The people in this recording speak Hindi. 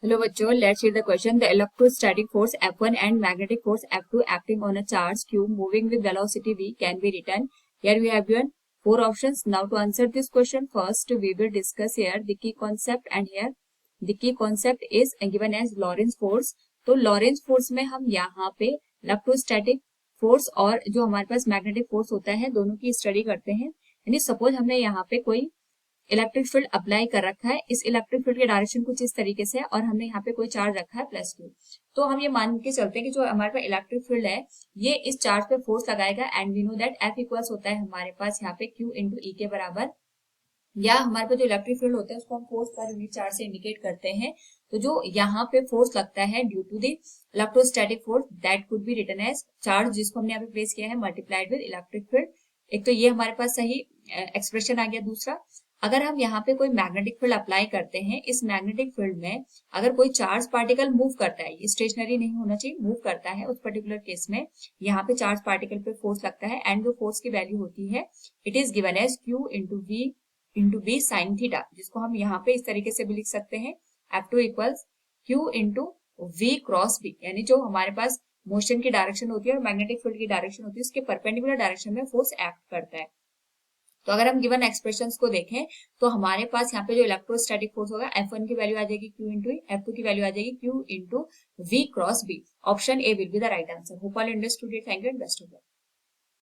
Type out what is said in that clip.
हेलो बच्चों, let's read the question. The electrostatic force F1 and magnetic force F2 acting on a charge q moving with velocity v can be written. Here we have given four options. Now to answer this question, first we will discuss here the key concept, and here the key concept is given as Lorentz force. तो लॉरेंस फोर्स में हम यहाँ पे इलेक्ट्रोस्टैटिक फोर्स और जो हमारे पास मैग्नेटिक फोर्स होता है दोनों की स्टडी करते हैं. यानी सपोज हमने यहाँ पे कोई इलेक्ट्रिक फील्ड अप्लाई कर रखा है. इस इलेक्ट्रिक फील्ड के डायरेक्शन कुछ इस तरीके से है और हमने यहाँ पे कोई चार्ज रखा है +q. तो हम ये मान के चलते हैं कि जो हमारे पास इलेक्ट्रिक फील्ड है ये इस चार्ज पे फोर्स लगाएगा, and we know that F equals होता है हमारे पास यहाँ पे Q इंटू E के बराबर. या हमारे पास जो इलेक्ट्रिक फील्ड होता है उसको हम फोर्स पर यूनिट चार्ज से इंडिकेट करते हैं. तो जो यहाँ पे फोर्स लगता है due to the electrostatic force that could be written as charge, जिसको हमने यहाँ पे प्लेस किया है मल्टीप्लाइड विद इलेक्ट्रिक फील्ड. एक तो ये हमारे पास सही एक्सप्रेशन आ गया. दूसरा, अगर हम यहाँ पे कोई मैग्नेटिक फील्ड अप्लाई करते हैं, इस मैग्नेटिक फील्ड में अगर कोई चार्ज पार्टिकल मूव करता है, ये स्टेशनरी नहीं होना चाहिए, मूव करता है, उस पर्टिकुलर केस में यहाँ पे चार्ज पार्टिकल पे फोर्स लगता है, एंड जो फोर्स की वैल्यू होती है it is given as Q into V sine theta, जिसको हम यहाँ पे इस तरीके से भी लिख सकते हैं F2 equals Q into V cross B. यानी जो हमारे पास मोशन की डायरेक्शन होती है और मैग्नेटिक फील्ड की डायरेक्शन होती है उसके परपेंडिकुलर डायरेक्शन में फोर्स एक्ट करता है. तो अगर हम गिवन एक्सप्रेशंस को देखें तो हमारे पास यहाँ पे जो इलेक्ट्रोस्टैटिक फोर्स होगा F1 की वैल्यू आ जाएगी Q इंटू E, F2 की वैल्यू आ जाएगी Q into V cross B. Option A will be the right answer. Hope all understood it. Thank you and best of luck.